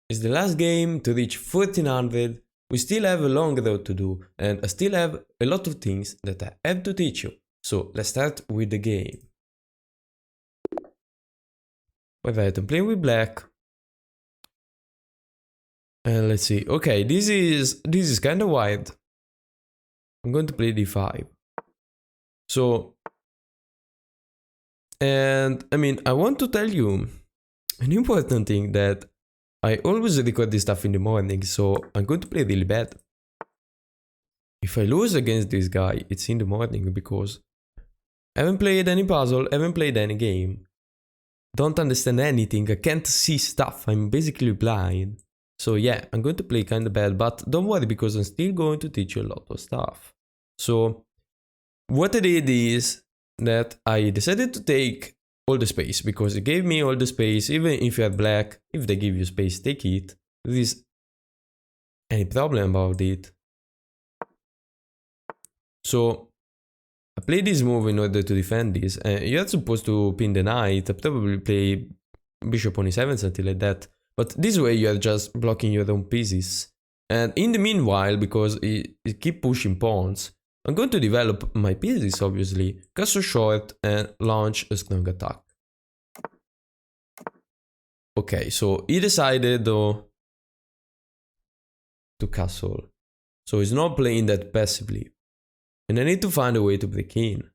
It's the last game to reach 1400. We still have a long road to do, and I still have a lot of things that I have to teach you. So let's start with the game. Alright, I'm playing with black. And let's see. Okay, this is kind of wide. I'm going to play d5. So, and I mean, I want to tell you an important thing, that I always record this stuff in the morning, so I'm going to play really bad. If I lose against this guy, it's in the morning because I haven't played any puzzle, haven't played any game. Don't understand anything, I can't see stuff, I'm basically blind. So yeah, I'm going to play kinda bad, but don't worry because I'm still going to teach you a lot of stuff. So, what I did is that I decided to take all the space, because it gave me all the space. Even if you are black, if they give you space, take it. There is any problem about it. So I played this move in order to defend this. You're supposed to pin the knight, probably play bishop on e7, something like that. But this way you are just blocking your own pieces. And in the meanwhile, because it keep pushing pawns, I'm going to develop my pieces, obviously, castle short and launch a strong attack. Okay, so he decided though to castle. So he's not playing that passively. And I need to find a way to break in.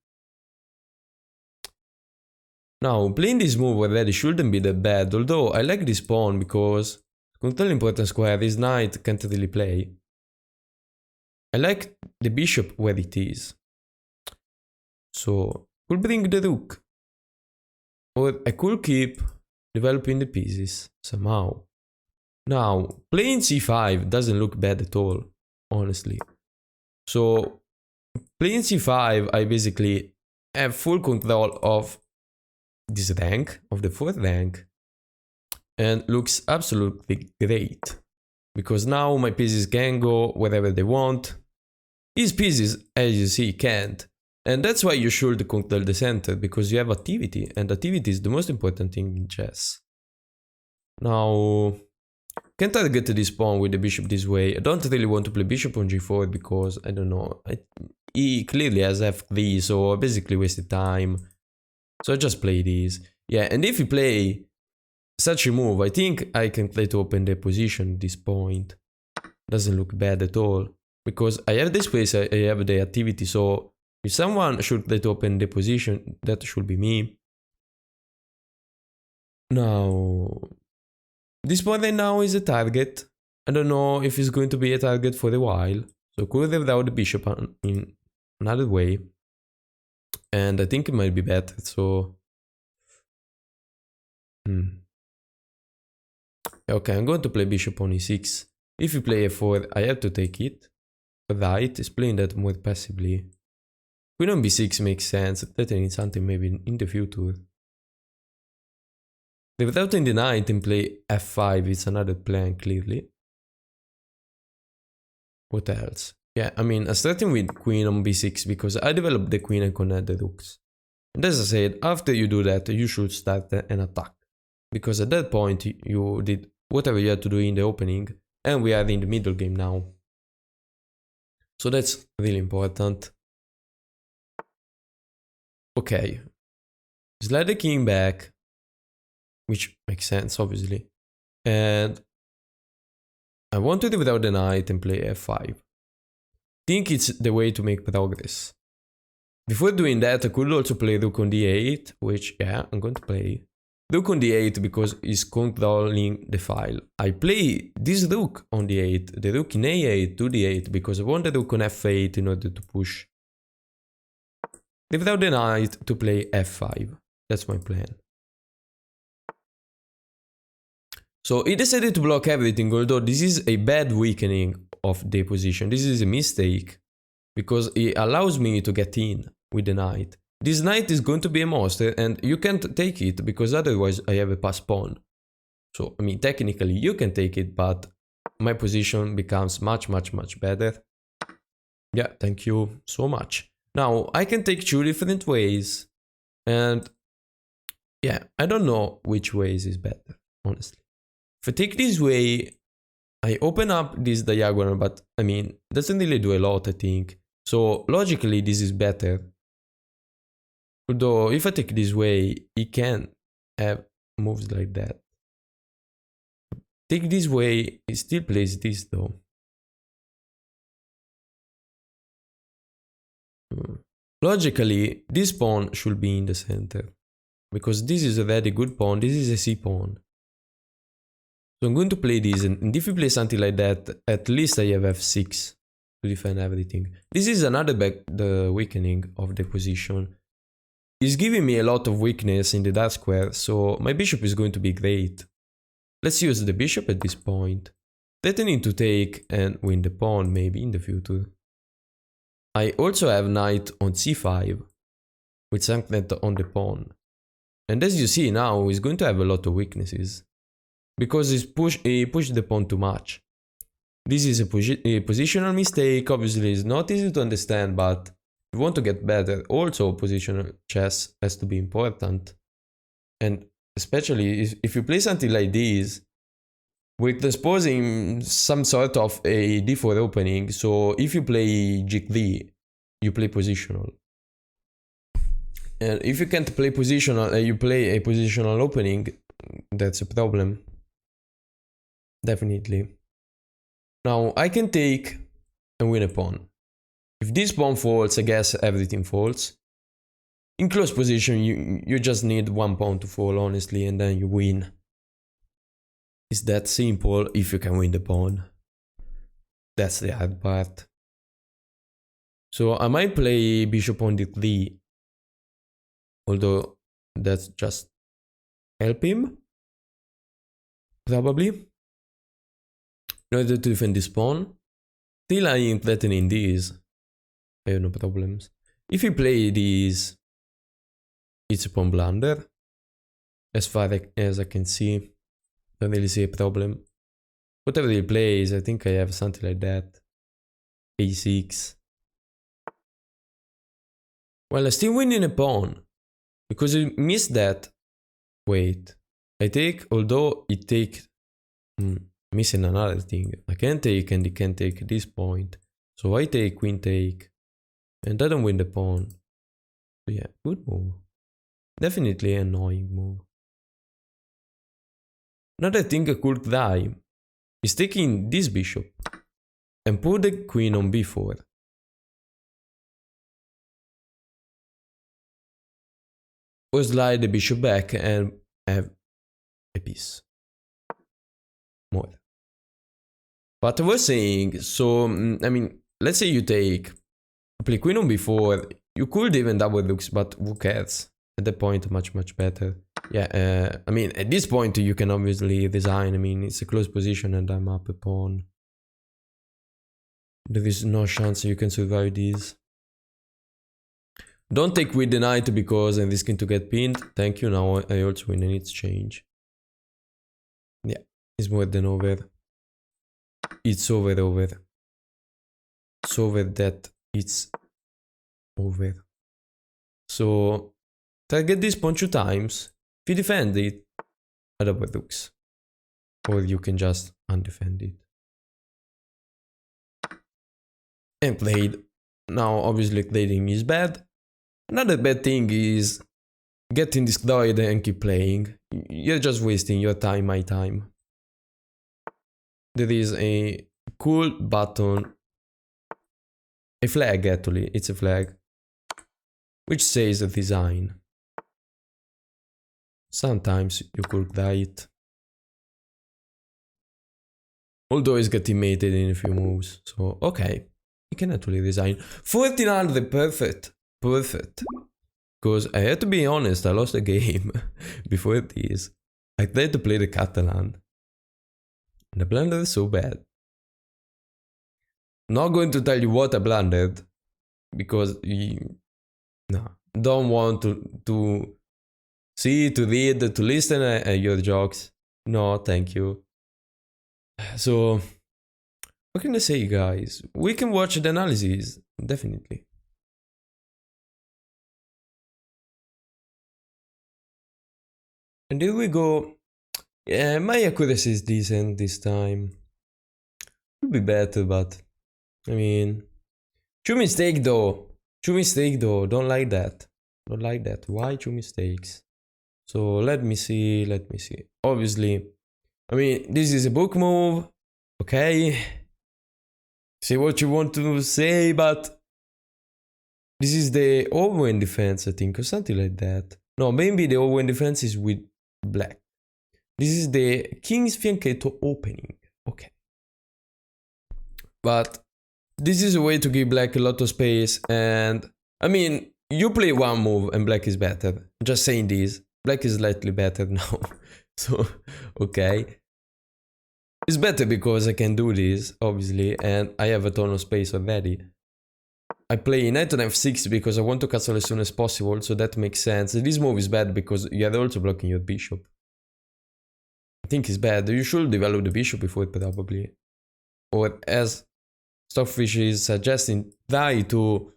Now, playing this move already shouldn't be that bad, although I like this pawn because control important square, this knight can't really play. I like the bishop where it is. So, could bring the rook. Or I could keep developing the pieces somehow. Now, playing c5 doesn't look bad at all, honestly. So, playing c5, I basically have full control of this rank, of the 4th rank, and looks absolutely great. Because now my pieces can go wherever they want. His pieces, as you see, can't. And that's why you should control the center, because you have activity, and activity is the most important thing in chess. Now, can target this pawn with the bishop this way. I don't really want to play bishop on g4 because, I don't know, he clearly has f3, so I basically wasted time. So I just play this. Yeah, and if you play such a move, I think I can try to open the position at this point. Doesn't look bad at all. Because I have the space, I have the activity, so if someone should try to open the position, that should be me. Now, this pawn right now is a target. I don't know if it's going to be a target for a while. So could have out the bishop in another way. And I think it might be better, so... Okay, I'm going to play bishop on e6. If you play a4, I have to take it. Right, is playing that more passively. Queen on b6 makes sense, threatening something maybe in the future. Without in the knight and play f5 is another plan, clearly. What else? Yeah, I mean, I'm starting with queen on b6 because I developed the queen and connect the rooks. And as I said, after you do that, you should start an attack. Because at that point, you did whatever you had to do in the opening, and we are in the middle game now. So that's really important. Okay. Slide the king back, which makes sense, obviously. And I want to without the knight and play f5. Think it's the way to make progress. Before doing that, I could also play rook on d8, which, yeah, I'm going to play. Rook on d8 because it's controlling the file. I play this rook on d8, the rook in a8 to d8 because I want the rook on f8 in order to push. Without the knight to play f5. That's my plan. So he decided to block everything, although this is a bad weakening of the position. This is a mistake because it allows me to get in with the knight. This knight is going to be a monster and you can't take it because otherwise I have a pass pawn. So, I mean, technically you can take it, but my position becomes much better. Yeah, thank you so much. Now, I can take 2 different ways and yeah, I don't know which ways is better, honestly. If I take this way, I open up this diagonal, but I mean, doesn't really do a lot, I think. So logically, this is better. Although, if I take this way, he can have moves like that. Take this way, he still plays this though. Logically, this pawn should be in the center. Because this is a very good pawn, this is a C pawn. So I'm going to play this, and if you play something like that, at least I have f6 to defend everything. This is another the weakening of the position. It's giving me a lot of weakness in the dark square, so my bishop is going to be great. Let's use the bishop at this point, threatening to take and win the pawn maybe in the future. I also have knight on c5, with sancnet on the pawn. And as you see now, he's going to have a lot of weaknesses. Because he pushed the pawn too much. This is a positional mistake, obviously it's not easy to understand, but if you want to get better, also positional chess has to be important. And especially if you play something like this, with exposing some sort of a d4 opening, so if you play g3, you play positional. And if you can't play positional, you play a positional opening, that's a problem. Definitely. Now I can take and win a pawn. If this pawn falls, I guess everything falls. In close position, you just need one pawn to fall, honestly, and then you win. It's that simple if you can win the pawn. That's the hard part. So I might play bishop on d3, although that's just help him, probably, in order to defend this pawn. Still I am threatening this. I have no problems. If you play this, it's a pawn blunder. As far as I can see, don't really see a problem. Whatever he plays, I think I have something like that. a6. Well, I'm still winning a pawn, because I missed that. Wait, I take, although it takes, missing another thing. I can take and he can take at this point. So I take, queen take, and I don't win the pawn. So yeah, good move. Definitely an annoying move. Another thing I could try is taking this bishop and put the queen on b4. Or slide the bishop back and have a piece more. But I was saying, so, I mean, let's say you play queen on b4, you could even double looks, but who cares? At that point, much better. Yeah, I mean, at this point you can obviously resign. I mean, it's a close position and I'm up a pawn. There is no chance you can survive this. Don't take with the knight because I'm risking to get pinned. Thank you, now I also win an exchange. Yeah, it's more than over. It's over. It's over that it's over. So, target this pawn 2 times. If you defend it, I double looks. Or you can just undefend it. And played. Now, obviously, playing is bad. Another bad thing is getting destroyed and keep playing. You're just wasting your time, my time. There is a cool button, a flag actually, it's a flag, which says design. Sometimes you could write. Although it's getting mated in a few moves, so okay, you can actually design. 1400, perfect. Because I had to be honest, I lost the game before this. I tried to play the Catalan. And the blunder is so bad. Not going to tell you what I blundered, because don't want to see, to read, to listen at your jokes. No, thank you. So, what can I say, guys? We can watch the analysis, definitely. And here we go. Yeah, my accuracy is decent this time. Could be better, but I mean, two mistake though. Two mistake though. Don't like that. Don't like that. Why two mistakes? So let me see. Let me see. Obviously, I mean, this is a book move. Okay. Say what you want to say, but this is the Owen defense, I think, or something like that. No, maybe the Owen defense is with black. This is the King's Fianchetto opening. Okay. But this is a way to give black a lot of space, and I mean, you play one move and black is better. Just saying this. Black is slightly better now. So, okay. It's better because I can do this, obviously, and I have a ton of space already. I play knight on f6 because I want to castle as soon as possible, so that makes sense. This move is bad because you are also blocking your bishop. I think it's bad. You should develop the bishop before it, probably. Or as Stockfish is suggesting, try to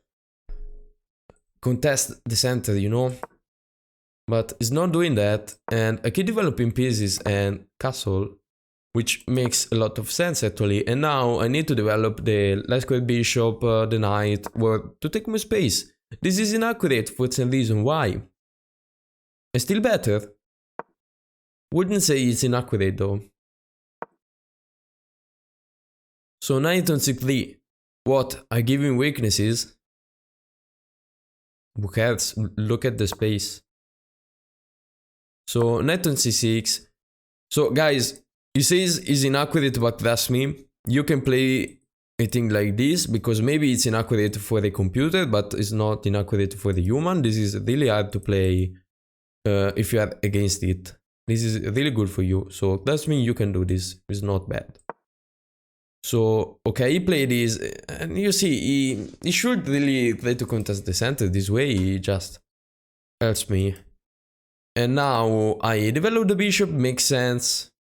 contest the center, you know? But it's not doing that, and I keep developing pieces and castle, which makes a lot of sense actually. And now I need to develop the light square bishop, the knight, or to take more space. This is inaccurate for some reason. Why? It's still better. Wouldn't say it's inaccurate though. So knight on c3. What? I give him weaknesses? Who cares? Look at the space. So knight on c6. So guys, he says it's inaccurate, but trust me, you can play a thing like this because maybe it's inaccurate for the computer, but it's not inaccurate for the human. This is really hard to play if you are against it. This is really good for you. So trust me, you can do this. It's not bad. So, okay, he played this, and you see, he should really try to contest the center this way. He just helps me. And now I develop the bishop, makes sense.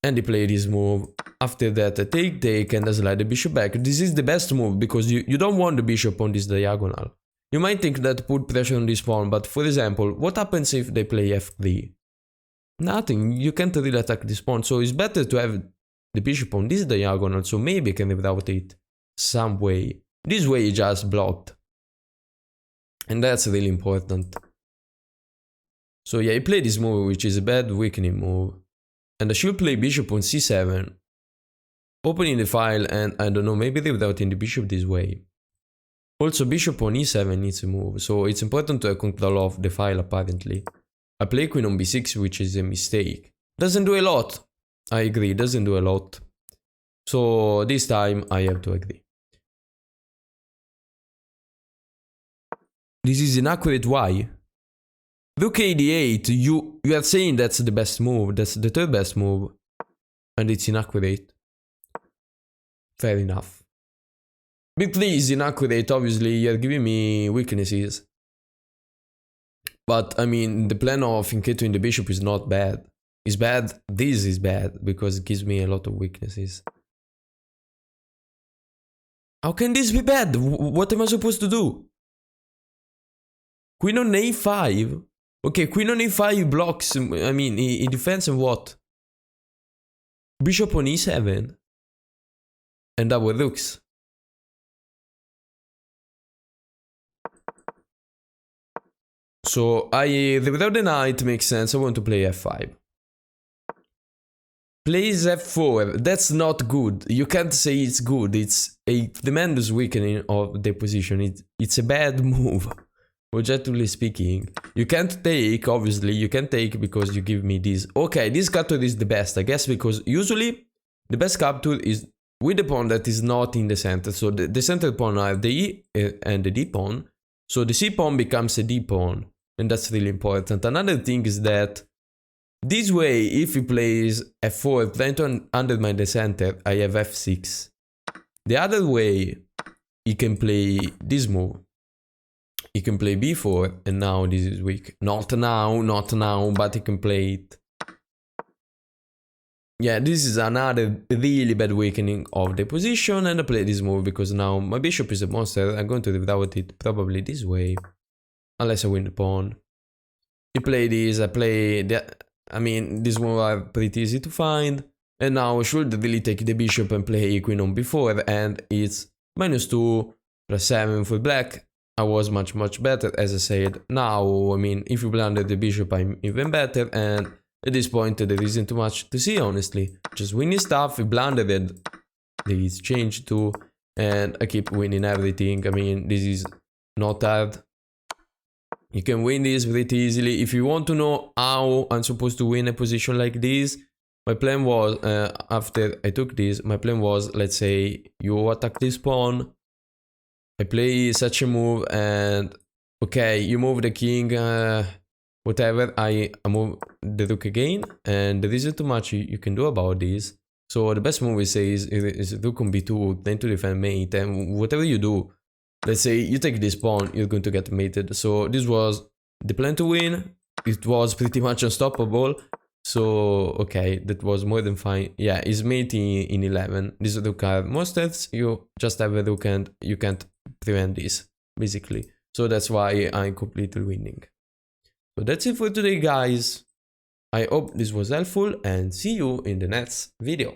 And he played this move. After that, I take, and I slide the bishop back. This is the best move because you don't want the bishop on this diagonal. You might think that put pressure on this pawn, but for example, what happens if they play f3? Nothing, you can't really attack this pawn, so it's better to have the bishop on this diagonal, so maybe I can route it some way. This way is just blocked. And that's really important. So yeah, he played this move, which is a bad weakening move. And I should play bishop on c7. Opening the file and, I don't know, maybe routing the bishop this way. Also, bishop on e7 needs a move, so it's important to have control of the file apparently. I play queen on b6, which is a mistake. Doesn't do a lot. I agree, doesn't do a lot. So this time I have to agree. This is inaccurate, why? Rook a8, you are saying that's the best move, that's the third best move. And it's inaccurate. Fair enough. b3 is inaccurate, obviously, you're giving me weaknesses. But, I mean, the plan of Fianchetto in the bishop is not bad. It's bad, this is bad, because it gives me a lot of weaknesses. How can this be bad? What am I supposed to do? Queen on a5? Okay, queen on a5 blocks, I mean, he defends and what? Bishop on e7? And double rooks. So, without the knight makes sense, I want to play f5. Plays f4, that's not good. You can't say it's good, it's a tremendous weakening of the position. It's a bad move, objectively speaking. You can't take, obviously, you can't take because you give me this. Okay, this capture is the best, I guess, because usually the best capture is with the pawn that is not in the center. So the center pawn are the e and the d pawn. So the c pawn becomes a d pawn, and that's really important. Another thing is that this way, if he plays f4, trying to undermine the center, I have f6. The other way, he can play this move. He can play b4, and now this is weak. Not now, but he can play it. Yeah, this is another really bad weakening of the position, and I play this move because now my bishop is a monster. I'm going to route it probably this way, unless I win the pawn. He played this, I play the... I mean, these ones are pretty easy to find. And now I should really take the bishop and play queen on b4, and it's -2 +7 for black. I was much better, as I said. Now, I mean, if you blunder the bishop, I'm even better, and at this point there isn't too much to see, honestly. Just winning stuff, we blundered, there is change too, and I keep winning everything. I mean, this is not hard. You can win this pretty easily. If you want to know how I'm supposed to win a position like this, my plan was, after I took this, my plan was, let's say you attack this pawn, I play such a move, and okay, you move the king, whatever, I move the rook again, and there isn't too much you can do about this. So the best move we say is rook on b2, then to defend mate, and whatever you do, let's say you take this pawn, you're going to get mated. So this was the plan to win. It was pretty much unstoppable. So, okay, that was more than fine. Yeah, it's mate in 11. These rook are monsters. You just have a rook and you can't prevent this, basically. So that's why I'm completely winning. So that's it for today, guys. I hope this was helpful, and see you in the next video.